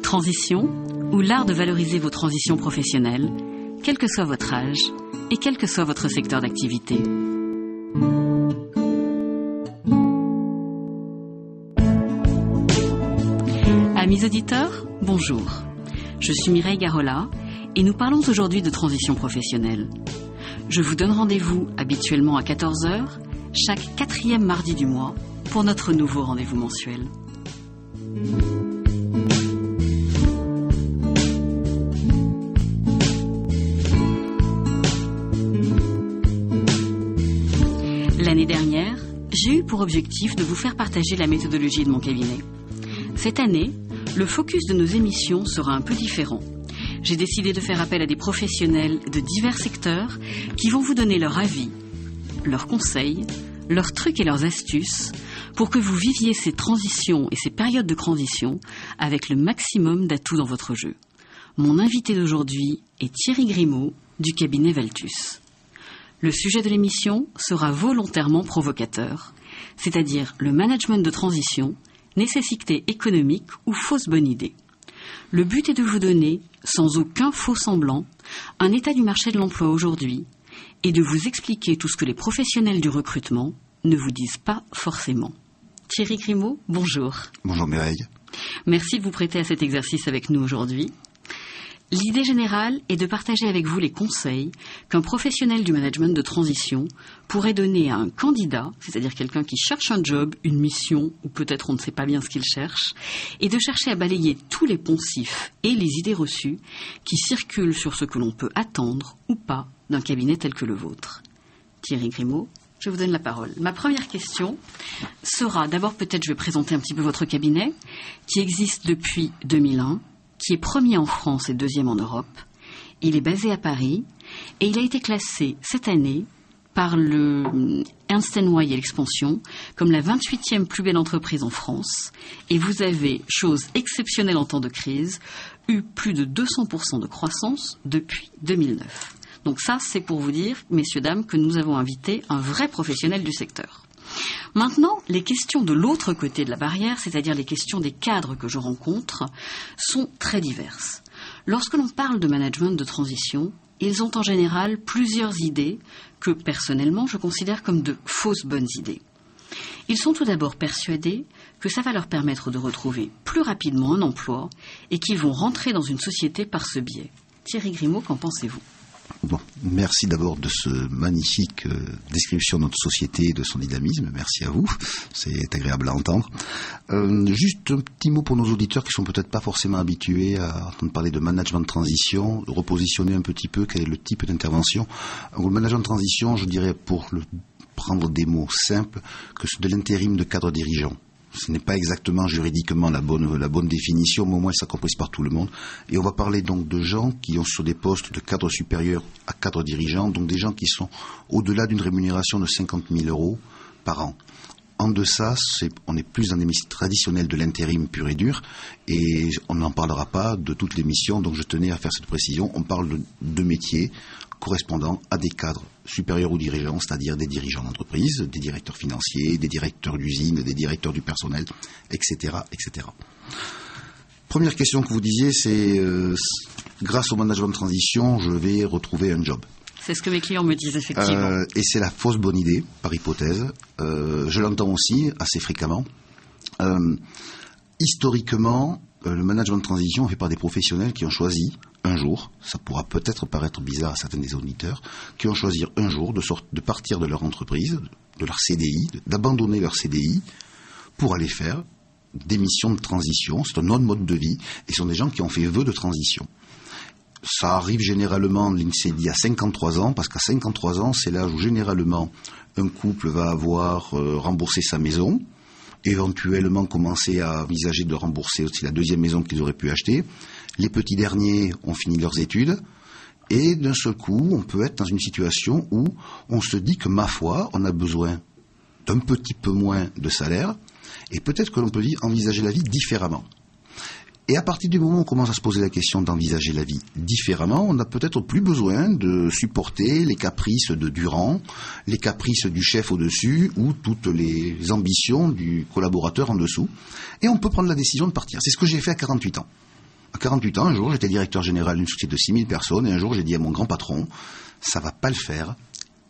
Transition, ou l'art de valoriser vos transitions professionnelles, quel que soit votre âge et quel que soit votre secteur d'activité. Amis auditeurs, bonjour. Je suis Mireille Garola et nous parlons aujourd'hui de transition professionnelle. Je vous donne rendez-vous habituellement à 14h, chaque 4e mardi du mois, pour notre nouveau rendez-vous mensuel. L'année dernière, j'ai eu pour objectif de vous faire partager la méthodologie de mon cabinet. Cette année, le focus de nos émissions sera un peu différent. J'ai décidé de faire appel à des professionnels de divers secteurs qui vont vous donner leur avis, leurs conseils, leurs trucs et leurs astuces pour que vous viviez ces transitions et ces périodes de transition avec le maximum d'atouts dans votre jeu. Mon invité d'aujourd'hui est Thierry Grimaud du cabinet Valtus. Le sujet de l'émission sera volontairement provocateur, c'est-à-dire le management de transition, nécessité économique ou fausse bonne idée. Le but est de vous donner, sans aucun faux semblant, un état du marché de l'emploi aujourd'hui et de vous expliquer tout ce que les professionnels du recrutement ne vous disent pas forcément. Thierry Grimaud, bonjour. Bonjour Mireille. Merci de vous prêter à cet exercice avec nous aujourd'hui. L'idée générale est de partager avec vous les conseils qu'un professionnel du management de transition pourrait donner à un candidat, c'est-à-dire quelqu'un qui cherche un job, une mission, ou peut-être on ne sait pas bien ce qu'il cherche, et de chercher à balayer tous les poncifs et les idées reçues qui circulent sur ce que l'on peut attendre ou pas d'un cabinet tel que le vôtre. Thierry Grimaud, je vous donne la parole. Ma première question sera, d'abord peut-être je vais présenter un petit peu votre cabinet, qui existe depuis 2001, qui est premier en France et deuxième en Europe. Il est basé à Paris et il a été classé cette année par le Ernst & Young et l'Expansion comme la 28e plus belle entreprise en France. Et vous avez, chose exceptionnelle en temps de crise, eu plus de 200% de croissance depuis 2009. Donc ça, c'est pour vous dire, messieurs, dames, que nous avons invité un vrai professionnel du secteur. Maintenant, les questions de l'autre côté de la barrière, c'est-à-dire les questions des cadres que je rencontre, sont très diverses. Lorsque l'on parle de management de transition, ils ont en général plusieurs idées que, personnellement, je considère comme de fausses bonnes idées. Ils sont tout d'abord persuadés que ça va leur permettre de retrouver plus rapidement un emploi et qu'ils vont rentrer dans une société par ce biais. Thierry Grimaud, qu'en pensez-vous ? Bon, merci d'abord de ce magnifique description de notre société et de son dynamisme. Merci à vous, c'est agréable à entendre. Juste un petit mot pour nos auditeurs qui sont peut-être pas forcément habitués à entendre parler de management de transition, de repositionner un petit peu quel est le type d'intervention. Le management de transition, je dirais pour prendre des mots simples, que c'est de l'intérim de cadre dirigeant. Ce n'est pas exactement juridiquement la bonne définition, mais au moins ça comprise par tout le monde. Et on va parler donc de gens qui ont sur des postes de cadre supérieur à cadre dirigeant, donc des gens qui sont au-delà d'une rémunération de 50 000 € par an. En deçà, on est plus dans des métiers traditionnels de l'intérim pur et dur, et on n'en parlera pas de toutes les missions, donc je tenais à faire cette précision. On parle de métiers correspondant à des cadres supérieurs ou dirigeants, c'est-à-dire des dirigeants d'entreprise, des directeurs financiers, des directeurs d'usine, des directeurs du personnel, etc., etc. Première question que vous disiez, c'est grâce au management de transition, je vais retrouver un job. C'est ce que mes clients me disent, effectivement. Et c'est la fausse bonne idée, par hypothèse. Je l'entends aussi assez fréquemment. Historiquement, le management de transition est fait par des professionnels qui ont choisi un jour, ça pourra peut-être paraître bizarre à certains des auditeurs, qui ont choisi un jour de partir de leur entreprise, de leur CDI, d'abandonner leur CDI pour aller faire des missions de transition. C'est un autre mode de vie et ce sont des gens qui ont fait vœu de transition. Ça arrive généralement, l'INSEE dit à 53 ans, parce qu'à 53 ans, c'est l'âge où généralement un couple va avoir remboursé sa maison, éventuellement commencer à envisager de rembourser aussi la deuxième maison qu'ils auraient pu acheter. Les petits derniers ont fini leurs études et d'un seul coup, on peut être dans une situation où on se dit que, ma foi, on a besoin d'un petit peu moins de salaire et peut-être que l'on peut envisager la vie différemment. Et à partir du moment où on commence à se poser la question d'envisager la vie différemment, on n'a peut-être plus besoin de supporter les caprices de Durand, les caprices du chef au-dessus ou toutes les ambitions du collaborateur en dessous. Et on peut prendre la décision de partir. C'est ce que j'ai fait à 48 ans. À 48 ans, un jour, j'étais directeur général d'une société de 6000 personnes et un jour, j'ai dit à mon grand patron, ça va pas le faire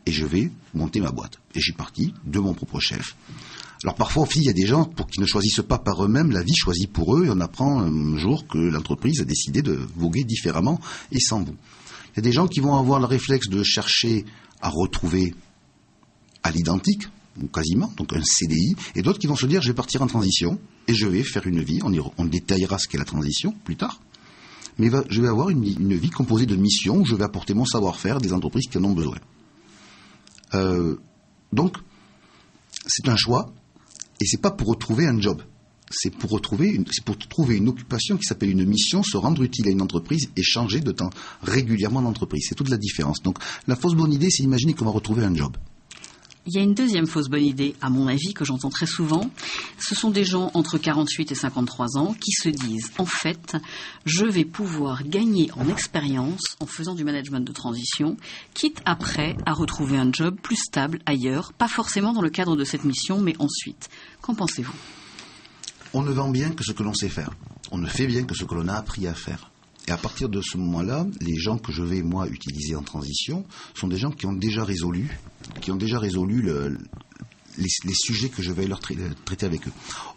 et je vais monter ma boîte. Et j'ai parti de mon propre chef. Alors parfois, il y a des gens qui ne choisissent pas par eux-mêmes, la vie choisit pour eux, et on apprend un jour que l'entreprise a décidé de voguer différemment et sans vous. Il y a des gens qui vont avoir le réflexe de chercher à retrouver à l'identique, ou quasiment, donc un CDI, et d'autres qui vont se dire, je vais partir en transition, et je vais faire une vie, on détaillera ce qu'est la transition plus tard, mais je vais avoir une vie composée de missions où je vais apporter mon savoir-faire à des entreprises qui en ont besoin. Donc, c'est un choix. Et c'est pas pour retrouver un job, c'est pour trouver une occupation qui s'appelle une mission, se rendre utile à une entreprise et changer de temps régulièrement d'entreprise. C'est toute la différence. Donc la fausse bonne idée, c'est imaginer qu'on va retrouver un job. Il y a une deuxième fausse bonne idée, à mon avis, que j'entends très souvent. Ce sont des gens entre 48 et 53 ans qui se disent, en fait, je vais pouvoir gagner en expérience en faisant du management de transition, quitte après à retrouver un job plus stable ailleurs, pas forcément dans le cadre de cette mission, mais ensuite. Qu'en pensez-vous ? On ne vend bien que ce que l'on sait faire. On ne fait bien que ce que l'on a appris à faire. Et à partir de ce moment-là, les gens que je vais, moi, utiliser en transition sont des gens qui ont déjà résolu les sujets que je vais leur traiter avec eux.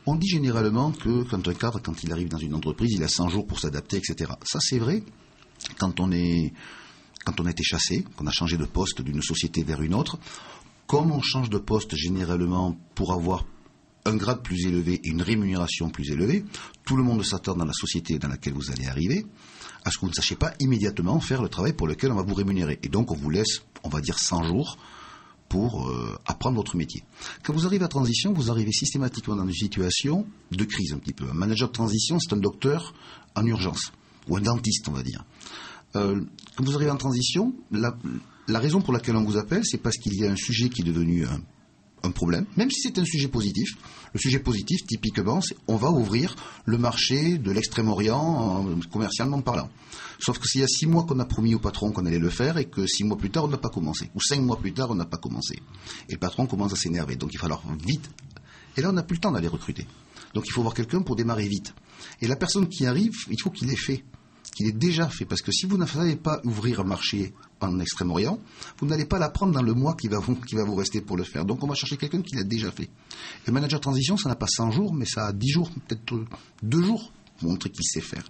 On dit généralement que quand un cadre, quand il arrive dans une entreprise, il a 100 jours pour s'adapter, etc. Ça, c'est vrai quand on a été chassé, qu'on a changé de poste d'une société vers une autre. Comme on change de poste généralement pour avoir un grade plus élevé et une rémunération plus élevée, tout le monde s'attend dans la société dans laquelle vous allez arriver à ce que vous ne sachiez pas immédiatement faire le travail pour lequel on va vous rémunérer. Et donc on vous laisse, on va dire 100 jours pour apprendre votre métier. Quand vous arrivez à transition, vous arrivez systématiquement dans une situation de crise un petit peu. Un manager de transition, c'est un docteur en urgence, ou un dentiste, on va dire. Quand vous arrivez en transition, la raison pour laquelle on vous appelle, c'est parce qu'il y a un sujet qui est devenu un problème, même si c'est un sujet positif. Le sujet positif, typiquement, c'est on va ouvrir le marché de l'Extrême-Orient commercialement parlant. Sauf que s'il y a 6 mois qu'on a promis au patron qu'on allait le faire et que 6 mois plus tard, on n'a pas commencé. Ou 5 mois plus tard, on n'a pas commencé. Et le patron commence à s'énerver. Donc il va falloir vite. Et là, on n'a plus le temps d'aller recruter. Donc il faut avoir quelqu'un pour démarrer vite. Et la personne qui arrive, il faut qu'il ait fait. Qu'il ait déjà fait. Parce que si vous ne savez pas ouvrir un marché en Extrême-Orient, vous n'allez pas l'apprendre dans le mois qui va vous rester pour le faire. Donc on va chercher quelqu'un qui l'a déjà fait. Le manager transition, ça n'a pas 100 jours, mais ça a 10 jours, peut-être 2 jours, pour montrer qu'il sait faire.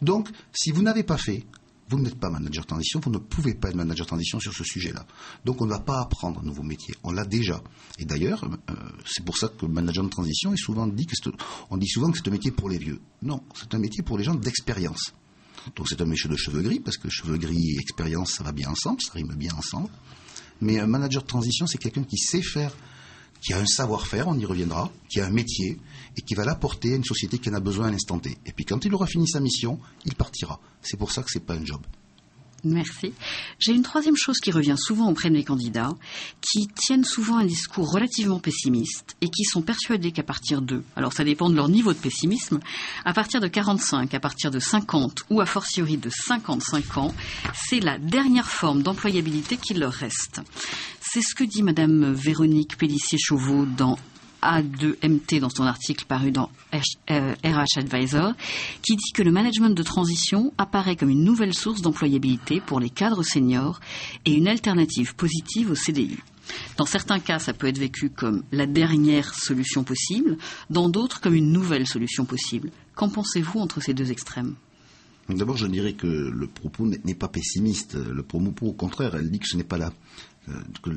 Donc, si vous n'avez pas fait, vous n'êtes pas manager transition, vous ne pouvez pas être manager transition sur ce sujet-là. Donc on ne va pas apprendre un nouveau métier, on l'a déjà. Et d'ailleurs, c'est pour ça que manager de transition est souvent dit on dit souvent que c'est un métier pour les vieux. Non, c'est un métier pour les gens d'expérience. Donc c'est un métier de cheveux gris, parce que cheveux gris et expérience, ça va bien ensemble, ça rime bien ensemble. Mais un manager de transition, c'est quelqu'un qui sait faire, qui a un savoir-faire, on y reviendra, qui a un métier, et qui va l'apporter à une société qui en a besoin à l'instant T. Et puis quand il aura fini sa mission, il partira. C'est pour ça que c'est pas un job. Merci. J'ai une troisième chose qui revient souvent auprès de mes candidats, qui tiennent souvent un discours relativement pessimiste et qui sont persuadés qu'à partir de, alors ça dépend de leur niveau de pessimisme, à partir de 45, à partir de 50 ou a fortiori de 55 ans, c'est la dernière forme d'employabilité qu'il leur reste. C'est ce que dit Madame Véronique Pélissier-Chauveau dans A2MT dans son article paru dans RH Advisor, qui dit que le management de transition apparaît comme une nouvelle source d'employabilité pour les cadres seniors et une alternative positive au CDI. Dans certains cas, ça peut être vécu comme la dernière solution possible, dans d'autres comme une nouvelle solution possible. Qu'en pensez-vous entre ces deux extrêmes ? D'abord, je dirais que le propos n'est pas pessimiste. Le propos, au contraire, elle dit que ce n'est pas que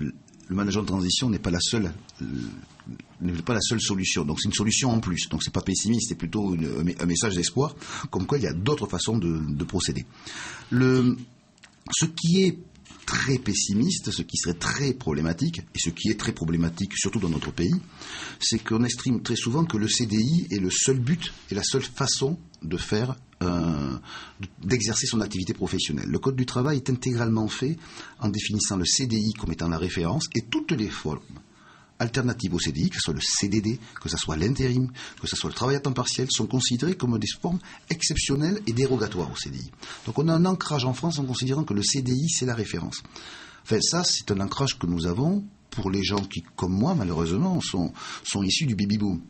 le manager de transition n'est pas la seule solution. Donc c'est une solution en plus. Donc c'est pas pessimiste, c'est plutôt un message d'espoir, comme quoi il y a d'autres façons de procéder. Ce qui est très pessimiste, ce qui serait très problématique, et ce qui est très problématique surtout dans notre pays, c'est qu'on estime très souvent que le CDI est le seul but et la seule façon de faire d'exercer son activité professionnelle. Le Code du travail est intégralement fait en définissant le CDI comme étant la référence et toutes les formes alternatives au CDI, que ce soit le CDD, que ce soit l'intérim, que ce soit le travail à temps partiel, sont considérées comme des formes exceptionnelles et dérogatoires au CDI. Donc on a un ancrage en France en considérant que le CDI, c'est la référence. Enfin, ça, c'est un ancrage que nous avons pour les gens qui, comme moi, malheureusement, sont issus du baby-boom.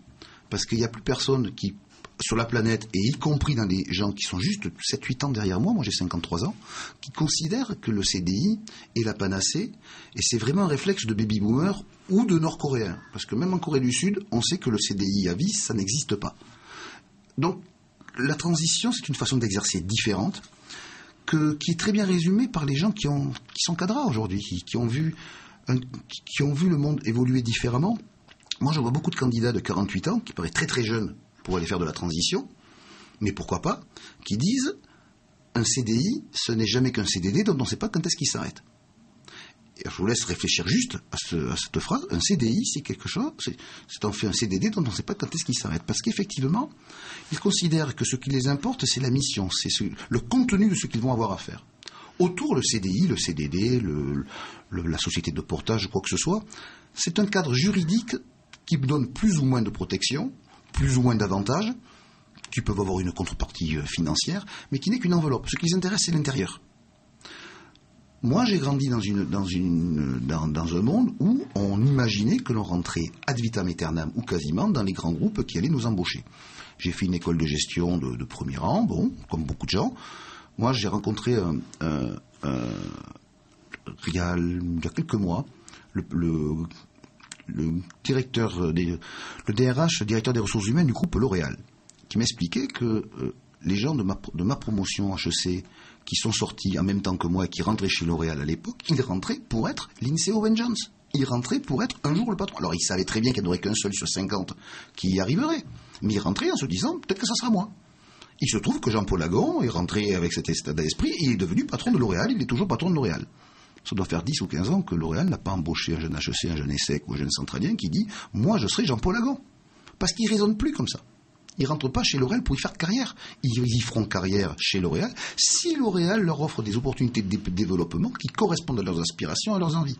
Parce qu'il n'y a plus personne qui, sur la planète, et y compris dans les gens qui sont juste 7-8 ans derrière moi, moi j'ai 53 ans, qui considèrent que le CDI est la panacée, et c'est vraiment un réflexe de baby-boomer ou de Nord-Coréens. Parce que même en Corée du Sud, on sait que le CDI à vie, ça n'existe pas. Donc, la transition, c'est une façon d'exercer différente, qui est très bien résumée par les gens qui sont cadres aujourd'hui, qui ont vu le monde évoluer différemment. Moi, je vois beaucoup de candidats de 48 ans, qui paraissent très très jeunes pour aller faire de la transition, mais pourquoi pas, qui disent un CDI, ce n'est jamais qu'un CDD dont on ne sait pas quand est-ce qu'il s'arrête. Et je vous laisse réfléchir juste à cette phrase. Un CDI, c'est quelque chose, c'est en fait un CDD dont on ne sait pas quand est-ce qu'il s'arrête. Parce qu'effectivement, ils considèrent que ce qui les importe, c'est la mission, c'est le contenu de ce qu'ils vont avoir à faire. Autour, le CDI, le CDD, la société de portage, quoi que ce soit, c'est un cadre juridique qui donne plus ou moins de protection, plus ou moins d'avantages, qui peuvent avoir une contrepartie financière, mais qui n'est qu'une enveloppe. Ce qui les intéresse, c'est l'intérieur. Moi, j'ai grandi dans un monde où on imaginait que l'on rentrait ad vitam aeternam ou quasiment dans les grands groupes qui allaient nous embaucher. J'ai fait une école de gestion de premier rang, bon, comme beaucoup de gens. Moi, j'ai rencontré il y a quelques mois le directeur le DRH, directeur des ressources humaines du groupe L'Oréal, qui m'expliquait que les gens de ma promotion HEC qui sont sortis en même temps que moi et qui rentraient chez L'Oréal à l'époque, ils rentraient pour être Lindsay Owen Jones. Ils rentraient pour être un jour le patron. Alors ils savaient très bien qu'il n'y en aurait qu'un seul sur 50 qui y arriverait. Mais ils rentraient en se disant, peut-être que ça sera moi. Il se trouve que Jean-Paul Agon est rentré avec cet état d'esprit et il est devenu patron de L'Oréal, il est toujours patron de L'Oréal. Ça doit faire 10 ou 15 ans que L'Oréal n'a pas embauché un jeune HEC, un jeune ESSEC ou un jeune centralien qui dit « Moi, je serai Jean-Paul Agon ». Parce qu'il ne raisonne plus comme ça. Ils ne rentrent pas chez L'Oréal pour y faire carrière. Ils y feront carrière chez L'Oréal si L'Oréal leur offre des opportunités de développement qui correspondent à leurs aspirations, à leurs envies.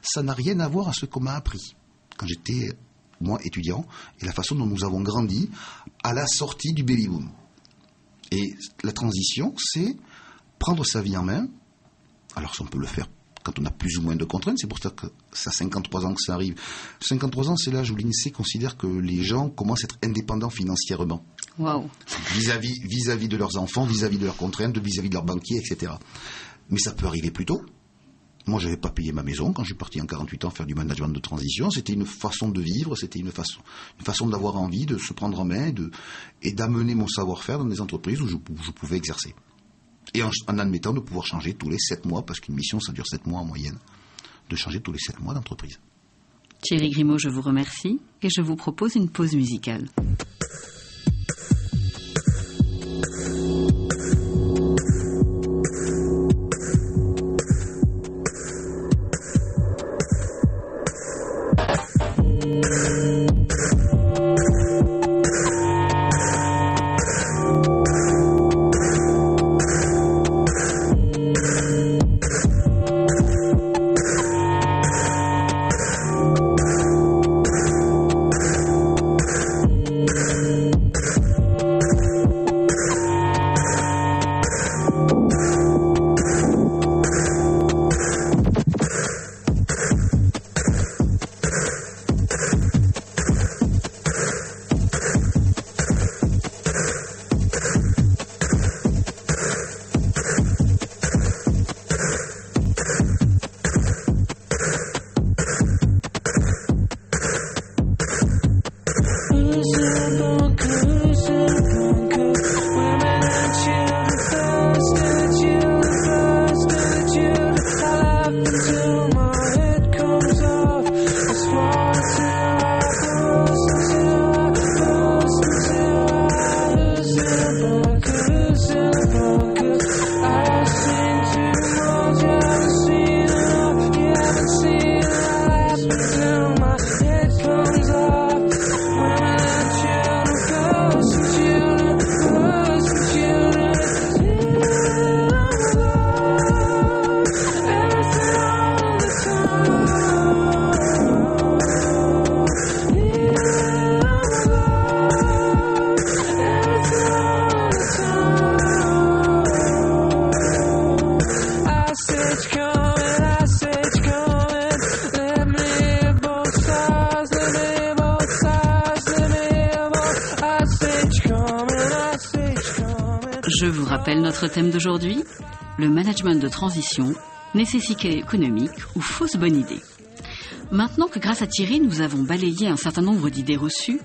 Ça n'a rien à voir à ce qu'on m'a appris quand j'étais, moi, étudiant, et la façon dont nous avons grandi à la sortie du baby-boom. Et la transition, c'est prendre sa vie en main. Alors ça, on peut le faire quand on a plus ou moins de contraintes, c'est pour ça que c'est à 53 ans que ça arrive. 53 ans, c'est l'âge où l'INSEE considère que les gens commencent à être indépendants financièrement. Wow. Vis-à-vis de leurs enfants, vis-à-vis de leurs contraintes, vis-à-vis de leurs banquiers, etc. Mais ça peut arriver plus tôt. Moi, je n'avais pas payé ma maison quand je suis parti en 48 ans faire du management de transition. C'était une façon de vivre, c'était une façon d'avoir envie, de se prendre en main et d'amener mon savoir-faire dans des entreprises où je pouvais exercer. Et en admettant de pouvoir changer tous les 7 mois, parce qu'une mission, ça dure 7 mois en moyenne, de changer tous les 7 mois d'entreprise. Thierry Grimaud, je vous remercie et je vous propose une pause musicale. Je vous rappelle notre thème d'aujourd'hui, le management de transition, nécessité économique ou fausse bonne idée. Maintenant que grâce à Thierry, nous avons balayé un certain nombre d'idées reçues,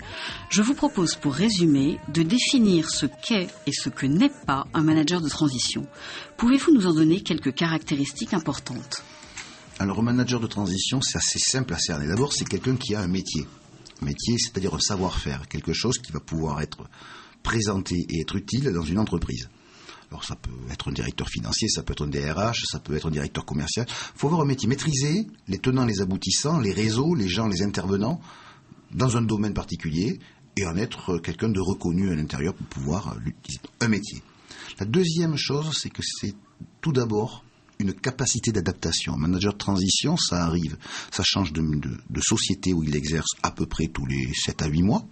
je vous propose pour résumer de définir ce qu'est et ce que n'est pas un manager de transition. Pouvez-vous nous en donner quelques caractéristiques importantes ? Alors, un manager de transition, c'est assez simple à cerner. D'abord, c'est quelqu'un qui a un métier. Un métier, c'est-à-dire un savoir-faire, quelque chose qui va pouvoir être présenté et être utile dans une entreprise. Alors ça peut être un directeur financier, ça peut être un DRH, ça peut être un directeur commercial. Il faut avoir un métier, maîtriser les tenants, les aboutissants, les réseaux, les gens, les intervenants dans un domaine particulier et en être quelqu'un de reconnu à l'intérieur pour pouvoir l'utiliser. Un métier. La deuxième chose, c'est que c'est tout d'abord une capacité d'adaptation. Un manager de transition, ça arrive, ça change de société où il exerce à peu près tous les 7 à 8 mois.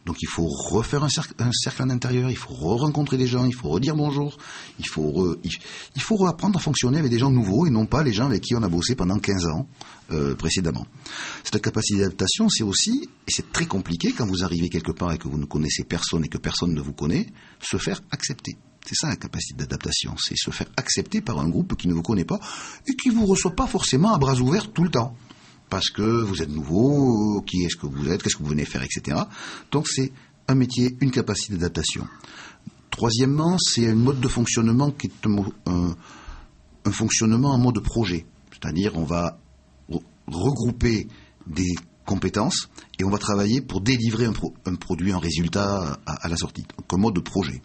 Donc il faut refaire un cercle en intérieur, il faut rencontrer des gens, il faut redire bonjour, il faut apprendre à fonctionner avec des gens nouveaux et non pas les gens avec qui on a bossé pendant 15 ans précédemment. Cette capacité d'adaptation, c'est aussi, et c'est très compliqué quand vous arrivez quelque part et que vous ne connaissez personne et que personne ne vous connaît, se faire accepter. C'est ça la capacité d'adaptation, c'est se faire accepter par un groupe qui ne vous connaît pas et qui ne vous reçoit pas forcément à bras ouverts tout le temps. Parce que vous êtes nouveau, qui est-ce que vous êtes, qu'est-ce que vous venez faire, etc. Donc c'est un métier, une capacité d'adaptation. Troisièmement, c'est un mode de fonctionnement qui est un fonctionnement en mode projet. C'est-à-dire on va regrouper des compétences et on va travailler pour délivrer un produit, un résultat à la sortie. Donc un mode de projet.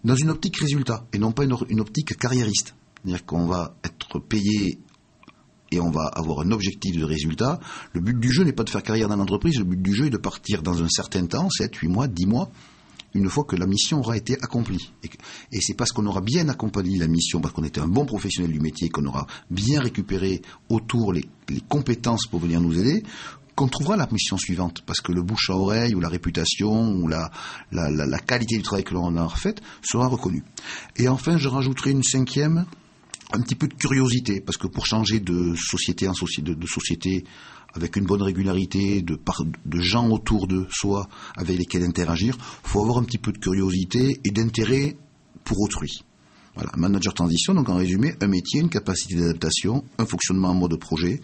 Dans une optique résultat et non pas une optique carriériste. C'est-à-dire qu'on va être payé et on va avoir un objectif de résultat. Le but du jeu n'est pas de faire carrière dans l'entreprise, le but du jeu est de partir dans un certain temps, 7, 8 mois, 10 mois, une fois que la mission aura été accomplie. Et c'est parce qu'on aura bien accompagné la mission, parce qu'on était un bon professionnel du métier, qu'on aura bien récupéré autour les compétences pour venir nous aider, qu'on trouvera la mission suivante. Parce que le bouche à oreille, ou la réputation, ou la qualité du travail que l'on a fait sera reconnue. Et enfin, je rajouterai une cinquième, un petit peu de curiosité, parce que pour changer de société en société avec une bonne régularité, de gens autour de soi avec lesquels interagir, il faut avoir un petit peu de curiosité et d'intérêt pour autrui. Voilà, manager transition, donc en résumé, un métier, une capacité d'adaptation, un fonctionnement en mode projet,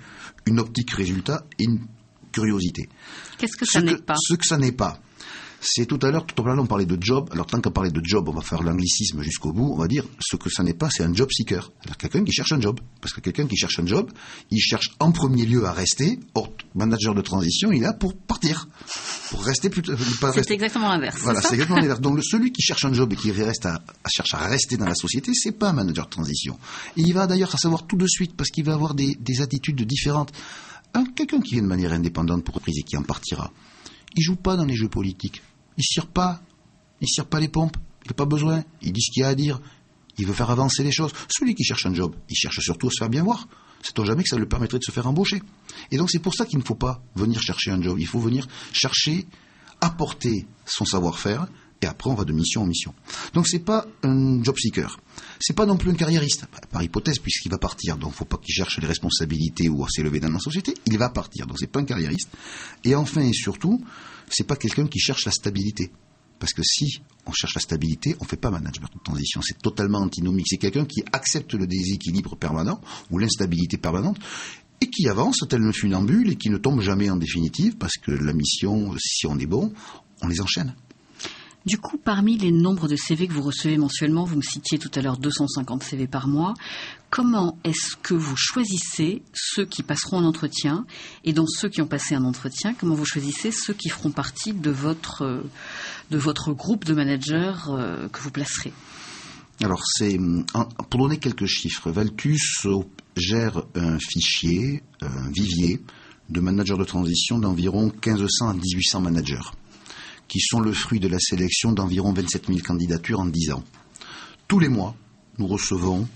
une optique résultat et une curiosité. Qu'est-ce que ça n'est pas ? Ce que ça n'est pas. C'est tout à l'heure on parlait de job. Alors tant qu'à parler de job, on va faire l'anglicisme jusqu'au bout. On va dire ce que ça n'est pas, c'est un job seeker. C'est-à-dire quelqu'un qui cherche un job. Parce que quelqu'un qui cherche un job, il cherche en premier lieu à rester. Or, manager de transition, il est là pour partir. Pour rester plutôt. C'est exactement l'inverse. Voilà, c'est exactement l'inverse. Donc celui qui cherche un job et qui cherche à rester dans la société, c'est pas un manager de transition. Et il va d'ailleurs savoir tout de suite parce qu'il va avoir des attitudes différentes. Quelqu'un qui vient de manière indépendante pour reprise et qui en partira, il joue pas dans les jeux politiques. Il ne cire pas les pompes, il n'a pas besoin, il dit ce qu'il y a à dire, il veut faire avancer les choses. Celui qui cherche un job, il cherche surtout à se faire bien voir. Sait-on jamais que ça lui permettrait de se faire embaucher. Et donc c'est pour ça qu'il ne faut pas venir chercher un job, il faut venir chercher, apporter son savoir-faire, et après on va de mission en mission. Donc c'est pas un job seeker, c'est pas non plus un carriériste, par hypothèse puisqu'il va partir, donc il ne faut pas qu'il cherche les responsabilités ou à s'élever dans la société, il va partir, donc c'est pas un carriériste. Et enfin et surtout, c'est pas quelqu'un qui cherche la stabilité. Parce que si on cherche la stabilité, on ne fait pas management de transition. C'est totalement antinomique. C'est quelqu'un qui accepte le déséquilibre permanent ou l'instabilité permanente et qui avance tel un funambule et qui ne tombe jamais en définitive parce que la mission, si on est bon, on les enchaîne. Du coup, parmi les nombres de CV que vous recevez mensuellement, vous me citiez tout à l'heure 250 CV par mois, comment est-ce que vous choisissez ceux qui passeront en entretien ? Et dans ceux qui ont passé un entretien, comment vous choisissez ceux qui feront partie de votre groupe de managers que vous placerez ? Alors, pour donner quelques chiffres, Valtus gère un fichier, un vivier de managers de transition d'environ 1500 à 1800 managers, qui sont le fruit de la sélection d'environ 27 000 candidatures en 10 ans. Tous les mois, nous recevons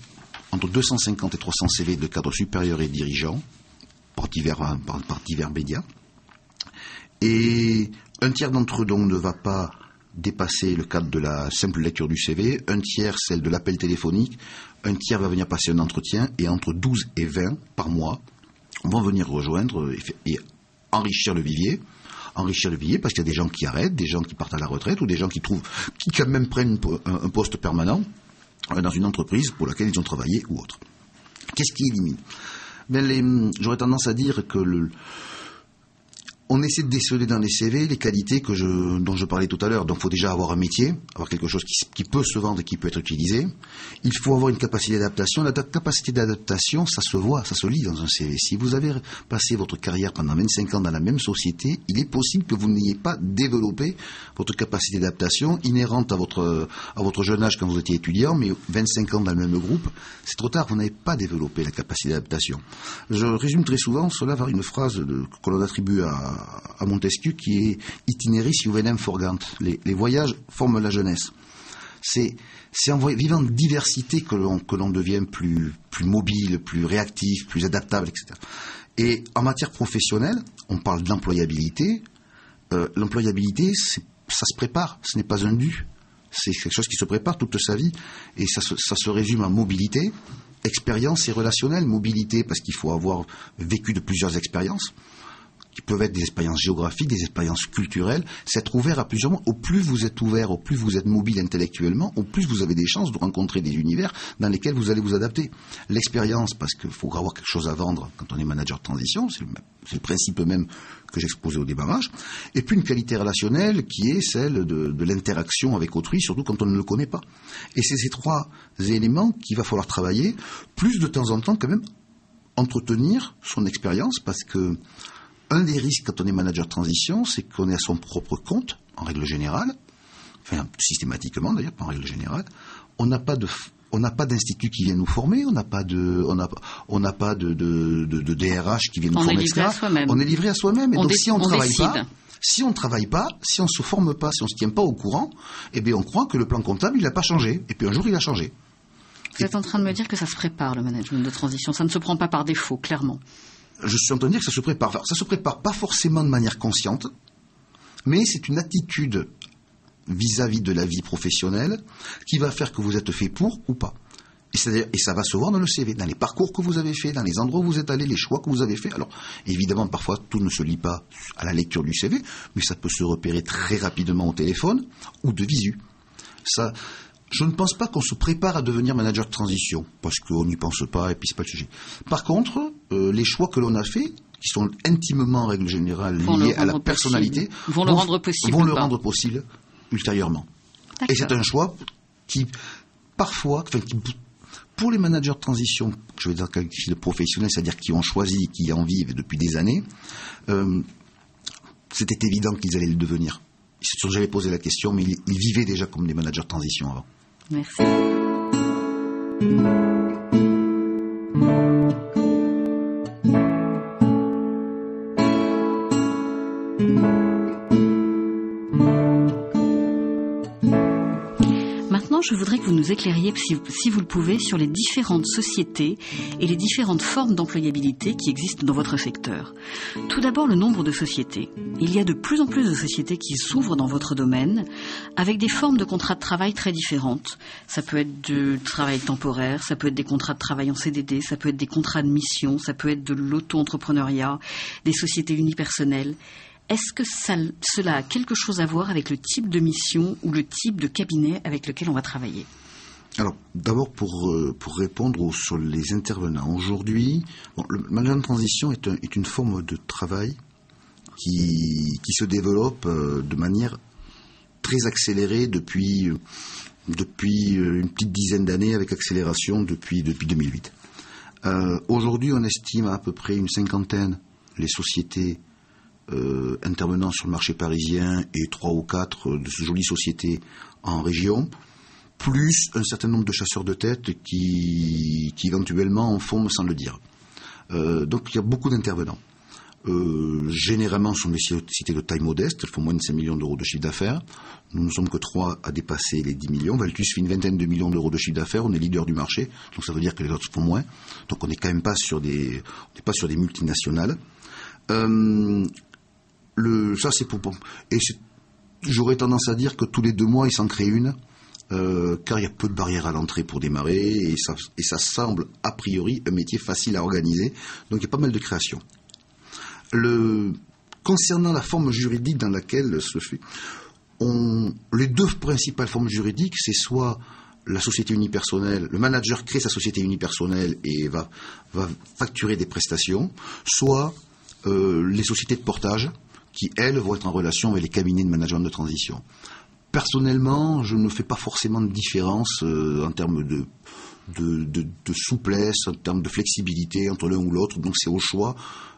entre 250 et 300 CV de cadres supérieurs et dirigeants par divers médias. Et un tiers d'entre eux donc ne va pas dépasser le cadre de la simple lecture du CV, un tiers celle de l'appel téléphonique, un tiers va venir passer un entretien et entre 12 et 20 par mois vont venir rejoindre et enrichir le vivier enrichir le vivier parce qu'il y a des gens qui arrêtent, des gens qui partent à la retraite ou des gens qui quand même prennent un poste permanent dans une entreprise pour laquelle ils ont travaillé ou autre. Qu'est-ce qui élimine? J'aurais tendance à dire que on essaie de déceler dans les CV les qualités dont je parlais tout à l'heure. Donc, il faut déjà avoir un métier, avoir quelque chose qui peut se vendre et qui peut être utilisé. Il faut avoir une capacité d'adaptation. La capacité d'adaptation, ça se voit, ça se lit dans un CV. Si vous avez passé votre carrière pendant 25 ans dans la même société, il est possible que vous n'ayez pas développé votre capacité d'adaptation inhérente à votre jeune âge quand vous étiez étudiant, mais 25 ans dans le même groupe, c'est trop tard, vous n'avez pas développé la capacité d'adaptation. Je résume très souvent cela par une phrase que l'on attribue à Montesquieu qui est itineris juvenem forgant. Les voyages forment la jeunesse. C'est en vivant de diversité que l'on devient plus mobile, plus réactif, plus adaptable, etc. Et en matière professionnelle, on parle d'employabilité. L'employabilité, ça se prépare, ce n'est pas un dû. C'est quelque chose qui se prépare toute sa vie. Et ça se résume à mobilité, expérience et relationnelle. Mobilité parce qu'il faut avoir vécu de plusieurs expériences, qui peuvent être des expériences géographiques, des expériences culturelles, s'être ouvert à plusieurs mondes. Au plus vous êtes ouvert, au plus vous êtes mobile intellectuellement, au plus vous avez des chances de rencontrer des univers dans lesquels vous allez vous adapter. L'expérience, parce qu'il faut avoir quelque chose à vendre quand on est manager de transition, c'est le principe même que j'exposais au démarrage. Et puis une qualité relationnelle qui est celle de l'interaction avec autrui, surtout quand on ne le connaît pas. Et c'est ces trois éléments qu'il va falloir travailler, plus de temps en temps quand même entretenir son expérience, parce que un des risques quand on est manager de transition, c'est qu'on est à son propre compte, en règle générale, enfin systématiquement d'ailleurs, pas en règle générale. On n'a pas d'institut qui vient nous former, on n'a pas de DRH qui vient nous former, etc. On est livré à soi-même. Et donc si on ne travaille pas, si on ne se forme pas, si on ne se tient pas au courant, eh bien on croit que le plan comptable il n'a pas changé. Et puis un jour il a changé. Vous êtes en train de me dire que ça se prépare le management de transition, ça ne se prend pas par défaut, clairement. Je suis en train de dire que ça se prépare. Enfin, ça se prépare pas forcément de manière consciente, mais c'est une attitude vis-à-vis de la vie professionnelle qui va faire que vous êtes fait pour ou pas. Et ça va se voir dans le CV, dans les parcours que vous avez faits, dans les endroits où vous êtes allés, les choix que vous avez faits. Alors, évidemment, parfois, tout ne se lit pas à la lecture du CV, mais ça peut se repérer très rapidement au téléphone ou de visu. Ça... Je ne pense pas qu'on se prépare à devenir manager de transition, parce qu'on n'y pense pas et puis c'est pas le sujet. Par contre, les choix que l'on a faits, qui sont intimement en règle générale liés à la personnalité, vont le rendre possible ultérieurement. D'accord. Et c'est un choix qui, parfois, pour les managers de transition, je vais dire qualifiés de professionnels, c'est-à-dire qui ont choisi, qui en vivent depuis des années, c'était évident qu'ils allaient le devenir. J'avais posé la question, mais ils vivaient déjà comme des managers de transition avant. Merci. Maintenant, je voudrais que vous nous éclairiez, si vous le pouvez, sur les différentes sociétés et les différentes formes d'employabilité qui existent dans votre secteur. Tout d'abord, le nombre de sociétés. Il y a de plus en plus de sociétés qui s'ouvrent dans votre domaine avec des formes de contrats de travail très différentes. Ça peut être du travail temporaire, ça peut être des contrats de travail en CDD, ça peut être des contrats de mission, ça peut être de l'auto-entrepreneuriat, des sociétés unipersonnelles. Est-ce que cela a quelque chose à voir avec le type de mission ou le type de cabinet avec lequel on va travailler ? Alors, d'abord, pour répondre sur les intervenants. Aujourd'hui, le management de transition est une forme de travail qui se développe de manière très accélérée depuis une petite dizaine d'années, avec accélération depuis 2008. Aujourd'hui, on estime à peu près une cinquantaine les sociétés intervenant sur le marché parisien et 3 ou 4 de ces jolies sociétés en région, plus un certain nombre de chasseurs de tête qui éventuellement en font sans le dire. Donc il y a beaucoup d'intervenants. Généralement, ce sont des sociétés de taille modeste, elles font moins de 5 millions d'euros de chiffre d'affaires. Nous ne sommes que 3 à dépasser les 10 millions. Valtus fait une vingtaine de millions d'euros de chiffre d'affaires, on est leader du marché, donc ça veut dire que les autres font moins. Donc on n'est quand même pas sur des multinationales. Ça c'est pour et j'aurais tendance à dire que tous les 2 mois il s'en crée une, car il y a peu de barrières à l'entrée pour démarrer et ça semble a priori un métier facile à organiser, donc il y a pas mal de création. concernant la forme juridique dans laquelle se fait, les deux principales formes juridiques, c'est soit la société unipersonnelle, le manager crée sa société unipersonnelle et va facturer des prestations, soit les sociétés de portage qui, elles, vont être en relation avec les cabinets de management de transition. Personnellement, je ne fais pas forcément de différence en termes de souplesse, en termes de flexibilité entre l'un ou l'autre. Donc c'est au choix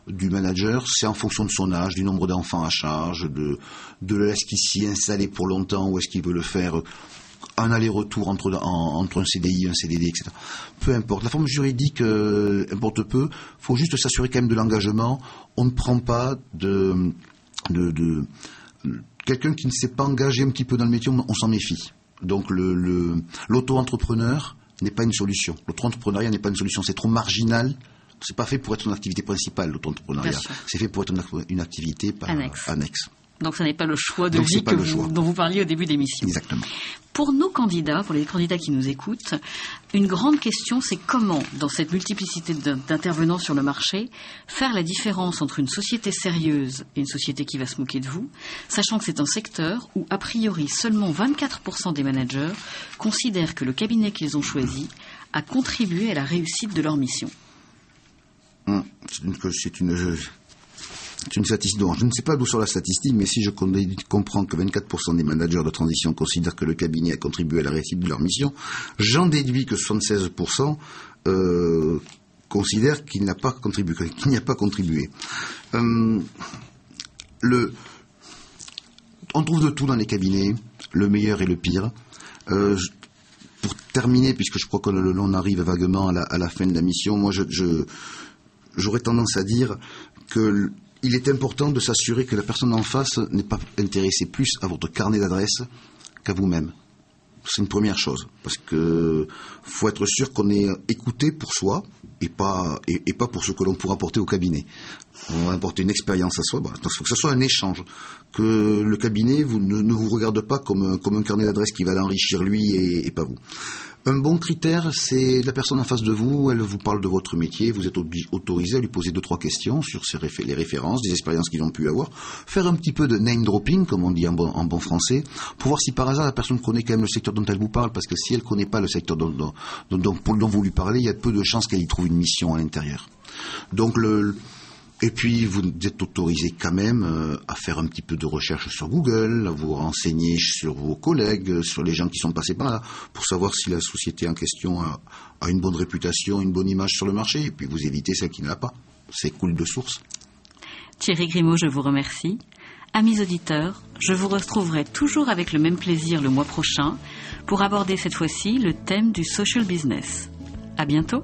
du manager, c'est en fonction de son âge, du nombre d'enfants à charge, de est-ce qu'il s'y est installé pour longtemps ou est-ce qu'il veut le faire un aller-retour entre un CDI, un CDD, etc. Peu importe. La forme juridique importe peu. Il faut juste s'assurer quand même de l'engagement. On ne prend pas quelqu'un qui ne s'est pas engagé un petit peu dans le métier, on s'en méfie. Donc l'auto-entrepreneur n'est pas une solution. L'auto-entrepreneuriat n'est pas une solution. C'est trop marginal. C'est pas fait pour être une activité principale, l'auto-entrepreneuriat. C'est fait pour être une activité annexe. Donc ce n'est pas le choix de vie dont vous parliez au début de l'émission. Exactement. Pour nos candidats, pour les candidats qui nous écoutent, une grande question, c'est comment, dans cette multiplicité d'intervenants sur le marché, faire la différence entre une société sérieuse et une société qui va se moquer de vous, sachant que c'est un secteur où, a priori, seulement 24% des managers considèrent que le cabinet qu'ils ont choisi a contribué à la réussite de leur mission. C'est une statistique. Je ne sais pas d'où sort la statistique, mais si je comprends que 24% des managers de transition considèrent que le cabinet a contribué à la réussite de leur mission, j'en déduis que 76% considèrent qu'il n'y a pas contribué. On trouve de tout dans les cabinets, le meilleur et le pire. Pour terminer, puisque je crois qu'on arrive vaguement à la fin de la mission, moi j'aurais tendance à dire que il est important de s'assurer que la personne en face n'est pas intéressée plus à votre carnet d'adresses qu'à vous-même. C'est une première chose, parce que faut être sûr qu'on est écouté pour soi et pas pour ce que l'on pourra apporter au cabinet. On va apporter une expérience à soi. Il faut que ce soit un échange, que le cabinet ne vous regarde pas comme un carnet d'adresses qui va l'enrichir lui et pas vous. Un bon critère, c'est la personne en face de vous, elle vous parle de votre métier, vous êtes autorisé à lui poser 2-3 questions sur les références, des expériences qu'ils ont pu avoir, faire un petit peu de name dropping, comme on dit en bon français, pour voir si par hasard la personne connaît quand même le secteur dont elle vous parle, parce que si elle ne connaît pas le secteur dont vous lui parlez, il y a peu de chances qu'elle y trouve une mission à l'intérieur. Donc et puis, vous êtes autorisé quand même à faire un petit peu de recherche sur Google, à vous renseigner sur vos collègues, sur les gens qui sont passés par là, pour savoir si la société en question a une bonne réputation, une bonne image sur le marché, et puis vous évitez celle qui ne l'a pas. C'est cool de source. Thierry Grimaud, je vous remercie. Amis auditeurs, je vous retrouverai toujours avec le même plaisir le mois prochain pour aborder cette fois-ci le thème du social business. À bientôt.